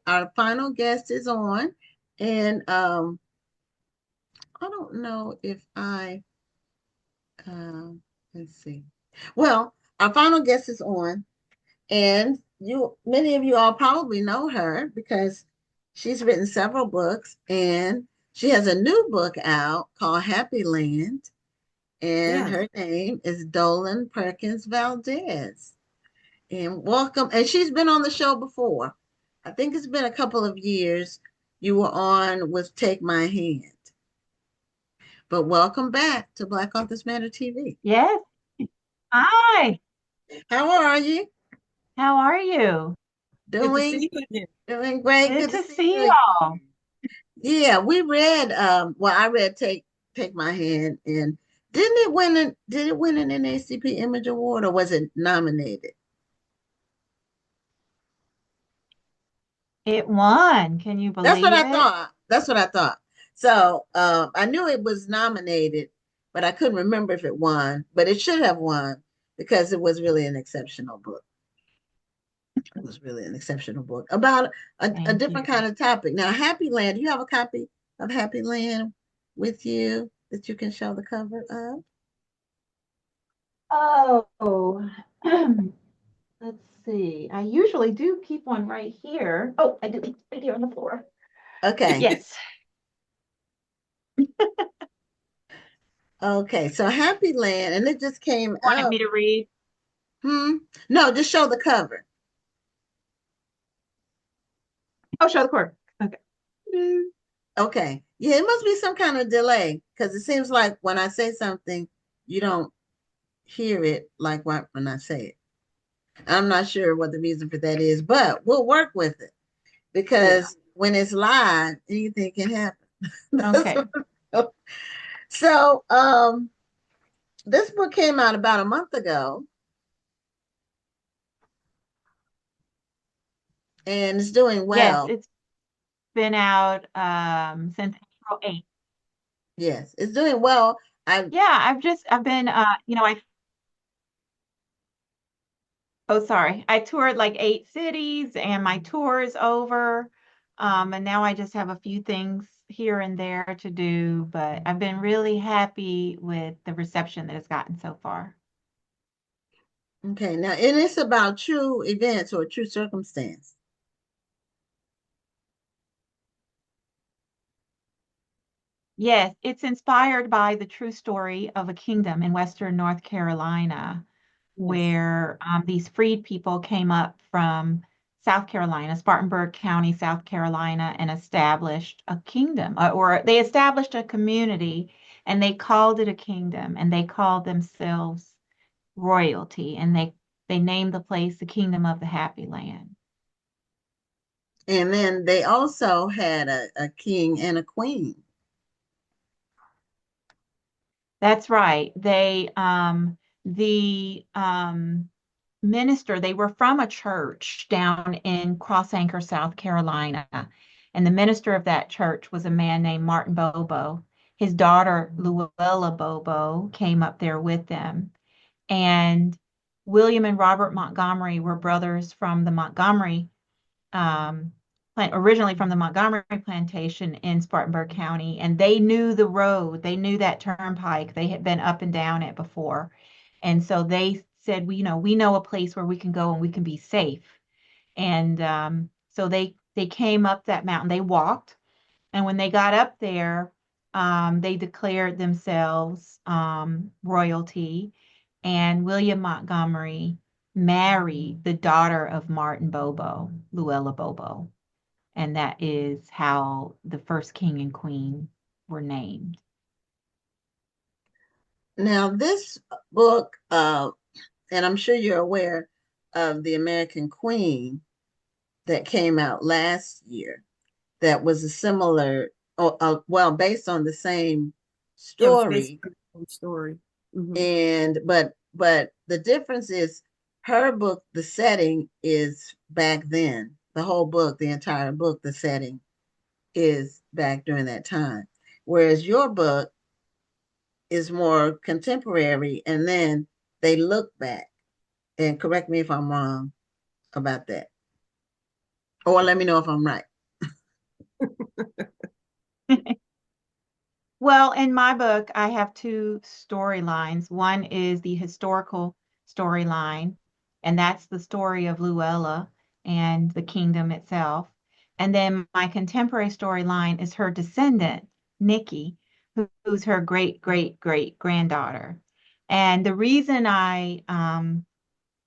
our final guest is on, and I don't know if um, let's see. Well, our final guest is on, and many of you all probably know her because she's written several books, and she has a new book out called Happy Land, and Yes. her name is Dolen Perkins-Valdez. And welcome. And she's been on the show before. I think it's been a couple of years. You were on with Take My Hand. But welcome back to Black Authors Matter TV. Yes. Hi. How are you? How are you? Good to Doing see you again. doing great. Good Good to to see you see again. y'all. Yeah, we read well, I read Take My Hand, and did it win an NACP Image Award, or was it nominated? It won. Can you That's what believe I it? thought. That's what I thought. So I knew it was nominated, but I couldn't remember if it won. But it should have won because it was really an exceptional book. It was really an exceptional book about a Thank different kind you. of topic. Now, Happy Land, do you have a copy of Happy Land with you that you can show the cover of? Oh, let's see. I usually do keep one right here. Oh, I do. Right here on the floor. Okay. Yes. Okay. So Happy Land, and it just came Wanted out. me to read. Hmm. No, just show the cover. Oh, show the cover. Okay. Okay. Yeah, it must be some kind of delay because it seems like when I say something, you don't hear it like when I say it. I'm not sure what the reason for that is, but we'll work with it Yeah. because when it's live, anything can happen. That's Okay. what- so, this book came out about a month ago, and it's doing Yes, well. it's been out since April 8th. Yes, it's doing well. I Yeah, I've been oh, sorry. I toured like 8 cities and my tour is over. And now I just have a few things here and there to do, but I've been really happy with the reception that it's gotten so far. okay now, and it's about true events or true circumstance. Yes, it's inspired by the true story of a kingdom in Western North Carolina Yes. where these freed people came up from South Carolina, Spartanburg County, South Carolina, and established a kingdom, or they established a community and they called it a kingdom and they called themselves royalty and they named the place the Kingdom of the Happy Land. And then they also had a king and a queen. That's right. The minister, they were from a church down in Cross Anchor, South Carolina. And the minister of that church was a man named Martin Bobo. His daughter, Luella Bobo, came up there with them. And William and Robert Montgomery were brothers from the Montgomery originally from the Montgomery plantation in Spartanburg County, and they knew the road. They knew that turnpike. They had been up and down it before. And so they said, we know a place where we can go and we can be safe. And so they came up that mountain. They walked, and when they got up there, they declared themselves royalty. And William Montgomery married the daughter of Martin Bobo, Luella Bobo. And that is how the first king and queen were named. Now, this book, and I'm sure you're aware of the American Queen that came out last year, that was a similar, well, based on the same Yeah, it was based story, on the story. Hmm. and but the difference is her book, the setting is back then. The whole book, the entire book, the setting is back during that time. Whereas your book is more contemporary, and then they look back. And correct me if I'm wrong about that. Or let me know if I'm right. Well, in my book, I have two storylines. One is the historical storyline, and that's the story of Luella and the kingdom itself. And then my contemporary storyline is her descendant, Nikki, who's her great great great granddaughter. And the reason I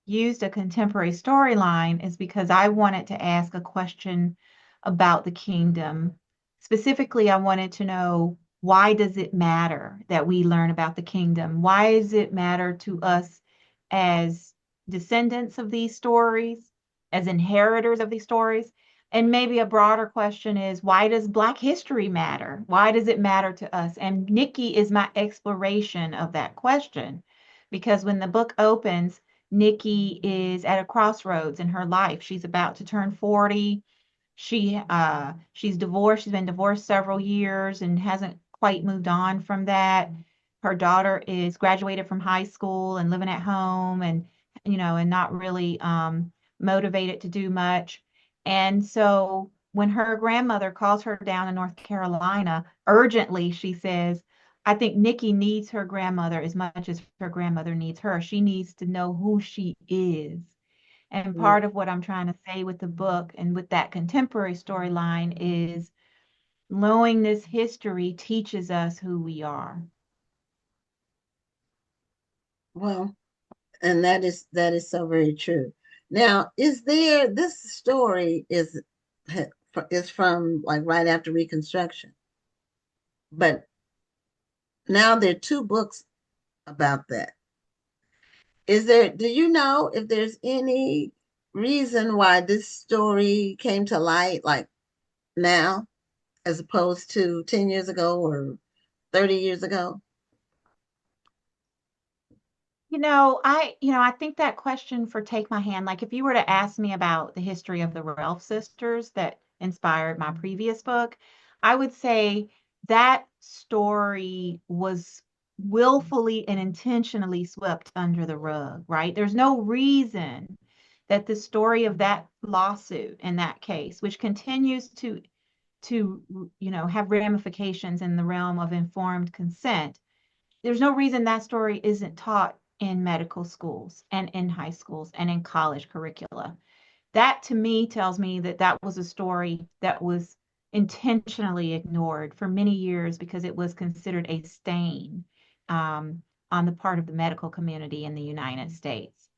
used a contemporary storyline is because I wanted to ask a question about the kingdom. Specifically, I wanted to know, why does it matter that we learn about the kingdom? Why does it matter to us as descendants of these stories, as inheritors of these stories? And maybe a broader question is, why does Black history matter? Why does it matter to us? And Nikki is my exploration of that question. Because when the book opens, Nikki is at a crossroads in her life. She's about to turn 40. She's divorced. She's been divorced several years and hasn't quite moved on from that. Her daughter is graduated from high school and living at home, and and not really motivated to do much. And so when her grandmother calls her down to North Carolina urgently, she says, I think Nikki needs her grandmother as much as her grandmother needs her. She needs to know who she is. And Mm. part of what I'm trying to say with the book and with that contemporary storyline is knowing this history teaches us who we are. Well, and that is so very true. Now, is there this story is from like right after Reconstruction, but now there are two books about that. Do you know if there's any reason why this story came to light like now as opposed to 10 years ago or 30 years ago? I think that question for Take My Hand, like if you were to ask me about the history of the Ralph sisters that inspired my previous book, I would say that story was willfully and intentionally swept under the rug, right? There's no reason that the story of that lawsuit in that case, which continues to have ramifications in the realm of informed consent, there's no reason that story isn't taught in medical schools and in high schools and in college curricula. That to me tells me that that was a story that was intentionally ignored for many years because it was considered a stain on the part of the medical community in the United States.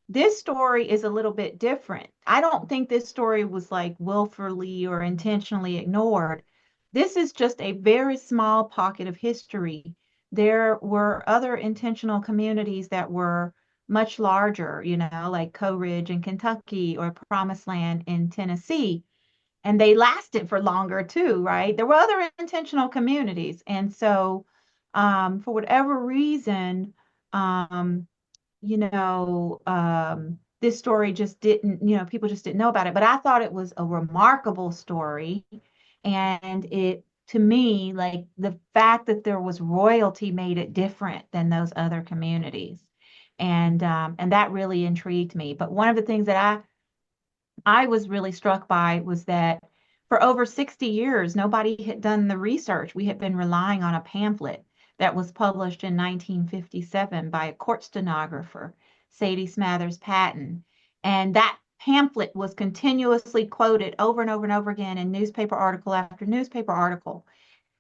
This story is a little bit different. I don't think this story was like willfully or intentionally ignored. This is just a very small pocket of history. There were other intentional communities that were much larger, like Coe Ridge in Kentucky or Promised Land in Tennessee, and they lasted for longer too, right? There were other intentional communities. And so, for whatever reason, um, this story just didn't, people just didn't know about it. But I thought it was a remarkable story. And to me, like the fact that there was royalty made it different than those other communities. And that really intrigued me. But one of the things that I was really struck by was that for over 60 years, nobody had done the research. We had been relying on a pamphlet that was published in 1957 by a court stenographer, Sadie Smathers Patton. And that pamphlet was continuously quoted over and over and over again in newspaper article after newspaper article.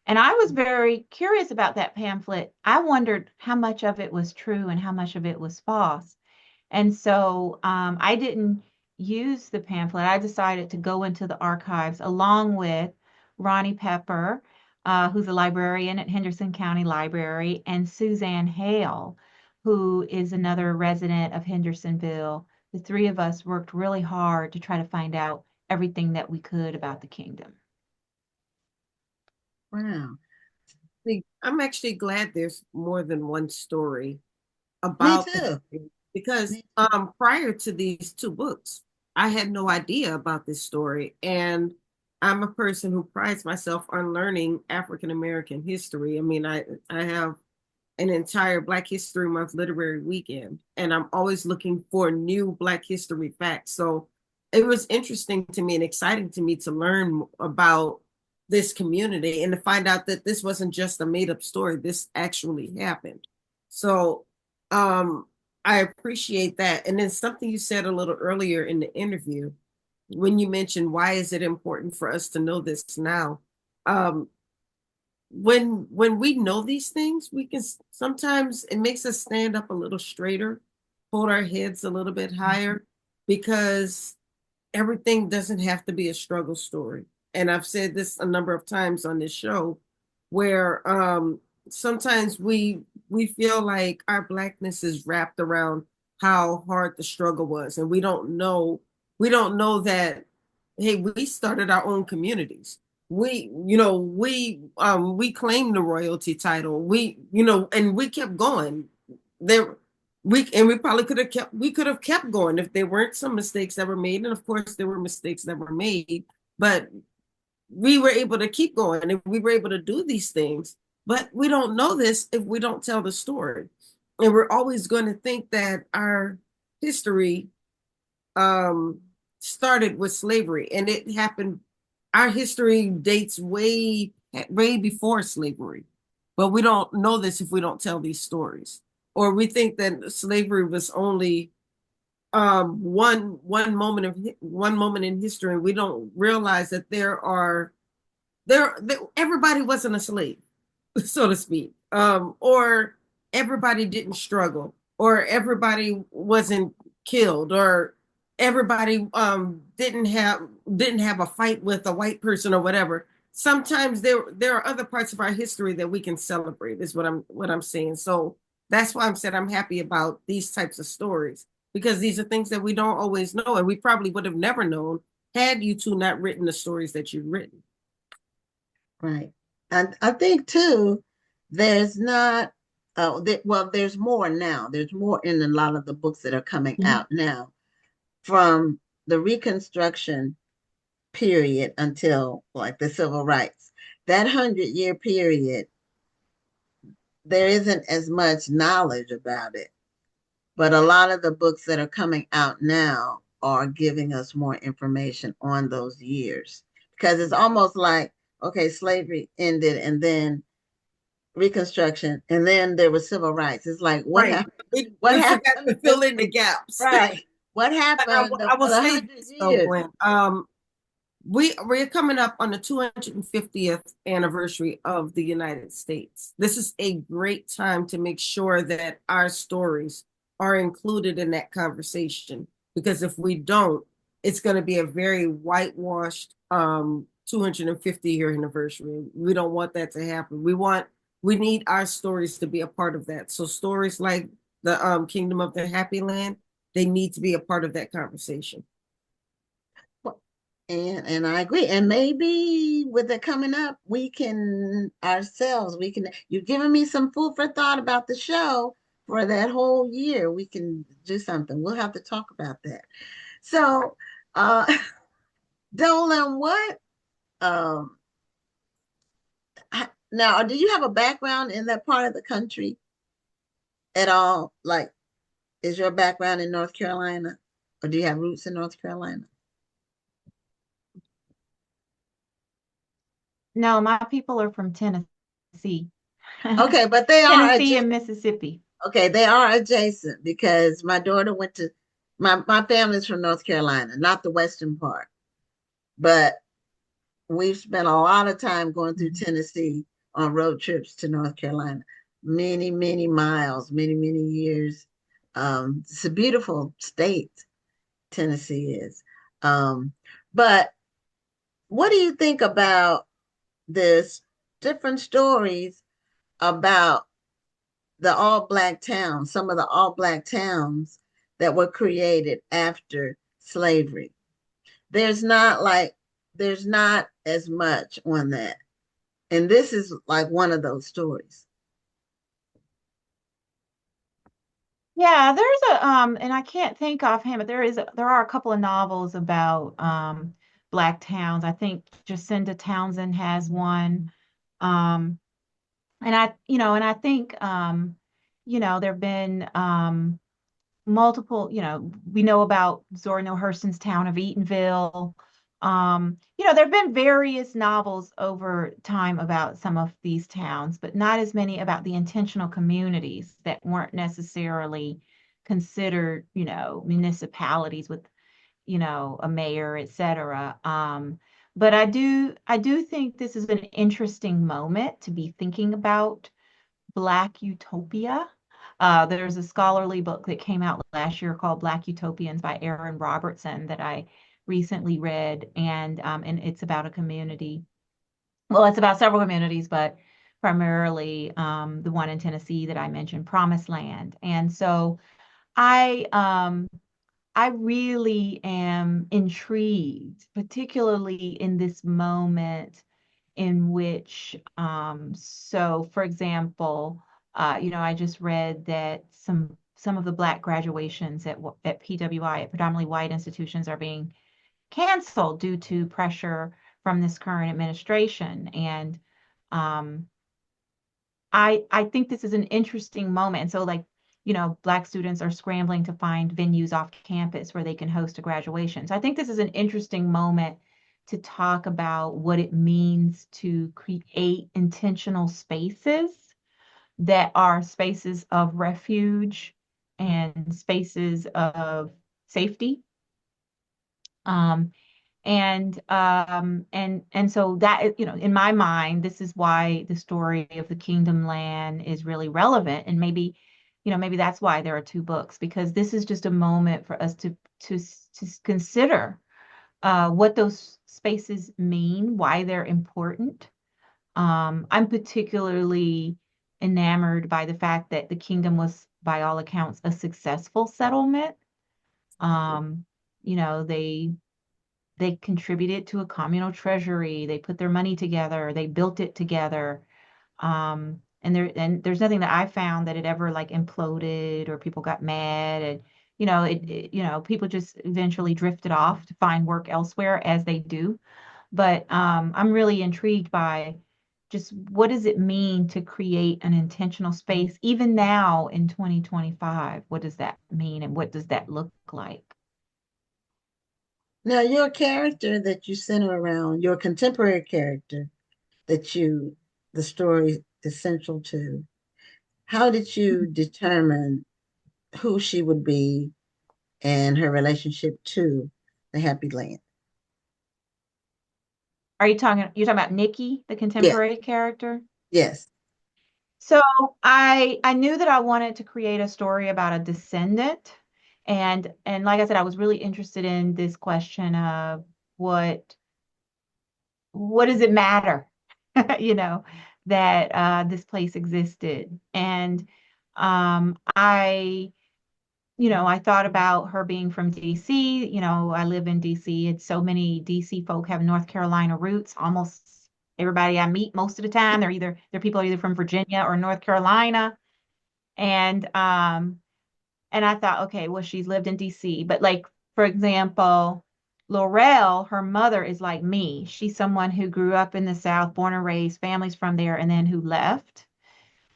And I was very curious about that pamphlet. I wondered how much of it was true and how much of it was false. And so I didn't use the pamphlet. I decided to go into the archives along with Ronnie Pepper, who's a librarian at Henderson County Library, and Suzanne Hale, who is another resident of Hendersonville. The three of us worked really hard to try to find out everything that we could about the kingdom. Wow. I'm actually glad there's more than one story Me about the too. because Me too. prior to these two books, I had no idea about this story. And I'm a person who prides myself on learning African American history. I mean, I have an entire Black History Month literary weekend, and I'm always looking for new Black history facts. So it was interesting to me and exciting to me to learn about this community and to find out that this wasn't just a made up story. This actually happened. So um, I appreciate that. And then something you said a little earlier in the interview when you mentioned why is it important for us to know this now? Um, when we know these things, we can sometimes it makes us stand up a little straighter, hold our heads a little bit higher, because everything doesn't have to be a struggle story. And I've said this a number of times on this show, where sometimes we feel like our blackness is wrapped around how hard the struggle was, and we don't know that, hey, we started our own communities. We claimed the royalty title. And we kept going. There we probably could have kept going if there weren't some mistakes that were made. And of course there were mistakes that were made, but we were able to keep going and we were able to do these things. But we don't know this if we don't tell the story. And we're always going to think that our history um, started with slavery, and it happened. Our history dates way before slavery, but we don't know this if we don't tell these stories, or we think that slavery was only one moment in history, and we don't realize that everybody wasn't a slave, so to speak, or everybody didn't struggle, or everybody wasn't killed, or everybody didn't have a fight with a white person or whatever. Sometimes there are other parts of our history that we can celebrate, is what I'm saying. So that's why I'm happy about these types of stories, because these are things that we don't always know, and we probably would have never known had you two not written the stories that you've written. Right. And I think too, there's not, well, there's more now. There's more in a lot of the books that are coming Mhm. out now from the Reconstruction period until like the civil rights. That 100-year period, there isn't as much knowledge about it. But a lot of the books that are coming out now are giving us more information on those years, because it's almost like, okay, slavery ended and then Reconstruction and then there was civil rights. It's like what Right. happened? What We forgot happened? to fill in the gaps. Right. What happened I for will the say 100 this though, years? Gwen. We're coming up on the 250th anniversary of the United States. This is a great time to make sure that our stories are included in that conversation. Because if we don't, it's going to be a very whitewashed 250-year anniversary. We don't want that to happen. We need our stories to be a part of that. So stories like the Kingdom of the Happy Land, they need to be a part of that conversation. And I agree. And maybe with it coming up, we can ourselves, we can, you've given me some food for thought about the show for that whole year. We can do something. We'll have to talk about that. So, uh, Dolan, what, um, now, do you have a background in that part of the country at all? Like, is your background in North Carolina or do you have roots in North Carolina? No, my people are from Tennessee. Okay, but they are Tennessee adjacent. and Mississippi. Okay, they are adjacent because my daughter went to my family's from North Carolina, not the western part, but we've spent a lot of time going through Tennessee on road trips to North Carolina, many, many miles, many, many years. It's a beautiful state, Tennessee is. Um, but what do you think about this different stories about the all black towns, some of the all black towns that were created after slavery? There's not like, there's not as much on that. And this is like one of those stories. Yeah, there's a and I can't think offhand, but there are a couple of novels about black towns. I think Jacinda Townsend has one. Um and I think there've been multiple, we know about Zora Neale Hurston's town of Eatonville. There have been various novels over time about some of these towns, but not as many about the intentional communities that weren't necessarily considered, municipalities with, a mayor, et cetera. But I do think this is an interesting moment to be thinking about Black Utopia. There's a scholarly book that came out last year called Black Utopians by Aaron Robertson that I recently read, and it's about a community. Well, it's about several communities, but primarily the one in Tennessee that I mentioned, Promised Land. And so I really am intrigued, particularly in this moment in which, so for example, I just read that some of the Black graduations at PWI, at predominantly white institutions, are being canceled due to pressure from this current administration. And um, I think this is an interesting moment. And so, like, Black students are scrambling to find venues off campus where they can host a graduation. So I think this is an interesting moment to talk about what it means to create intentional spaces that are spaces of refuge and spaces of safety. Um, and so that, in my mind, this is why the story of the Kingdom Land is really relevant. And maybe that's why there are two books, because this is just a moment for us to consider what those spaces mean, why they're important. I'm particularly enamored by the fact that the kingdom was, by all accounts, a successful settlement. Um, they contributed to a communal treasury. They put their money together. They built it together. And there's nothing that I found that it ever like imploded or people got mad. And people just eventually drifted off to find work elsewhere, as they do. But I'm really intrigued by just what does it mean to create an intentional space, even now in 2025? What does that mean, and what does that look like? Now, your character that you center around, your contemporary character that the story is central to, how did you determine who she would be and her relationship to the Happy Land? You're talking about Nikki, the Yeah, contemporary character? yes. So I knew that I wanted to create a story about a descendant. And like I said, I was really interested in this question of what what does it matter, you know, that this place existed. And I thought about her being from DC. I live in DC. It's so many DC folk have North Carolina roots. Almost everybody I meet most of the time, they're people are either from Virginia or North Carolina. And I thought, okay, well, she's lived in DC. But like, for example, Laurel, her mother is like me. She's someone who grew up in the South, born and raised, families from there, and then who left.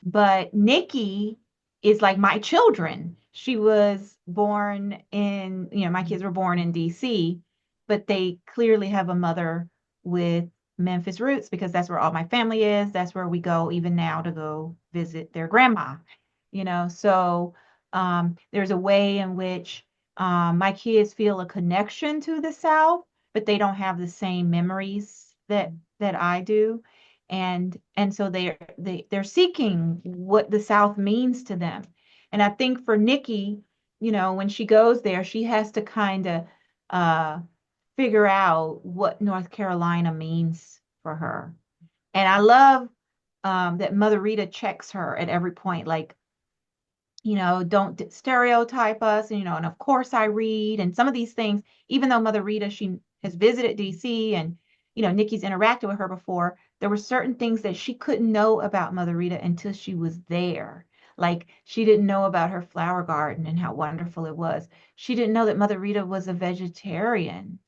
But Nikki is like my children. She was born my kids were born in DC, but they clearly have a mother with Memphis roots because that's where all my family is. That's where we go even now to go visit their grandma. So there's a way in which my kids feel a connection to the South, but they don't have the same memories that I do. And so they're seeking what the South means to them. And I think for Nikki, when she goes there, she has to kind of uh, figure out what North Carolina means for her. And I love that Mother Rita checks her at every point, like, don't stereotype us. And of course I read, and some of these things, even though Mother Rita, she has visited DC, and, Nikki's interacted with her before, there were certain things that she couldn't know about Mother Rita until she was there. Like, she didn't know about her flower garden and how wonderful it was. She didn't know that Mother Rita was a vegetarian.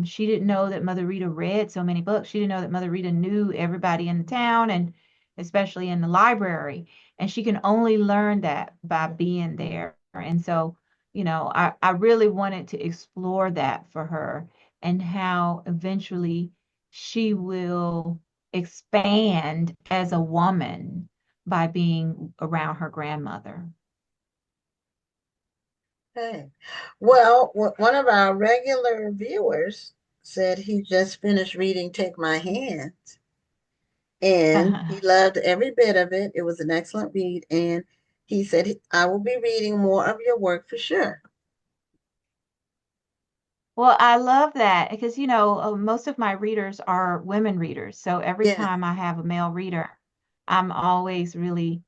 She didn't know that Mother Rita read so many books. She didn't know that Mother Rita knew everybody in the town, and especially in the library. And she can only learn that by being there. And so, I really wanted to explore that for her and how eventually she will expand as a woman by being around her grandmother. Okay. Well, one of our regular viewers said he just finished reading Take My Hand and he loved every bit of it. It was an excellent read. And he said, I will be reading more of your work for sure. Well, I love that because, most of my readers are women readers. So every Yes. time I have a male reader, I'm always really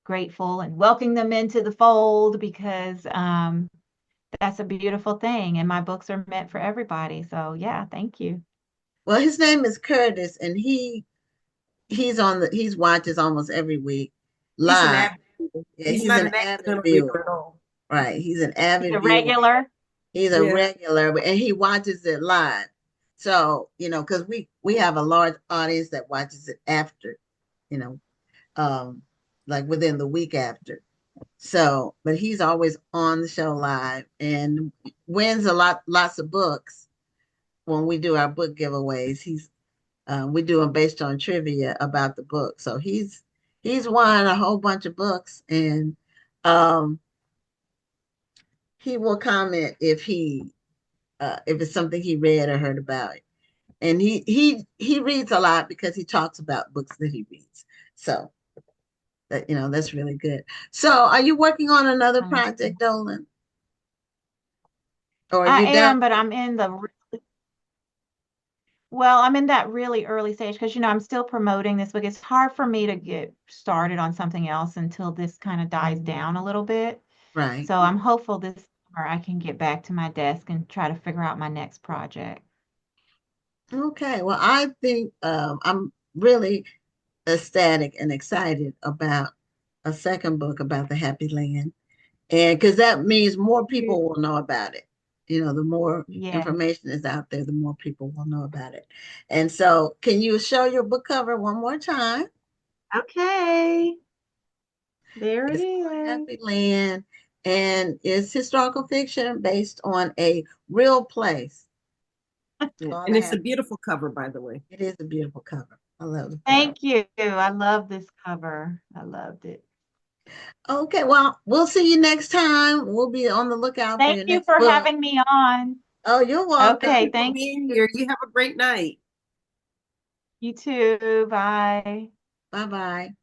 grateful and welcoming them into the fold because that's a beautiful thing. And my books are meant for everybody. So, yeah, thank you. Well, his name is Curtis and he's watches almost every week He's an live. avid reader. Yeah, He's he's not an an avid accidental reader viewer. at all. Right. He's an He's avid a viewer. regular. He's a Yeah. regular, and he watches it live. So, because we have a large audience that watches it after, you know, um, like within the week after. So, but he's always on the show live and wins lots of books when we do our book giveaways. We do them based on trivia about the book. So he's won a whole bunch of books, and um, he will comment if it's something he read or heard about. And he reads a lot because he talks about books that he reads. So that's really good. So are you working on another project, Dolan? Or are I you done? am, but I'm in that really early stage because, I'm still promoting this book. It's hard for me to get started on something else until this kind of dies down a little bit. Right. So I'm hopeful this summer I can get back to my desk and try to figure out my next project. Okay. Well, I think I'm really ecstatic and excited about a second book about the Happy Land. And because that means more people will know about it. The more Yeah. information is out there, the more people will know about it. And so, can you show your book cover one more time? Okay. There it It's called is. Happy Land, and it's historical fiction based on a real place Yeah. called And the it's a Happy. beautiful cover, by the way. It is a beautiful cover. I love the cover. Thank you. I love this cover. I loved it. Okay, well, we'll see you next time. We'll be on the lookout for Thank your you next for book. having me on. Oh, you're Thank Okay, you welcome. for thank being you. here. You have a great night. You too. Bye. Bye bye.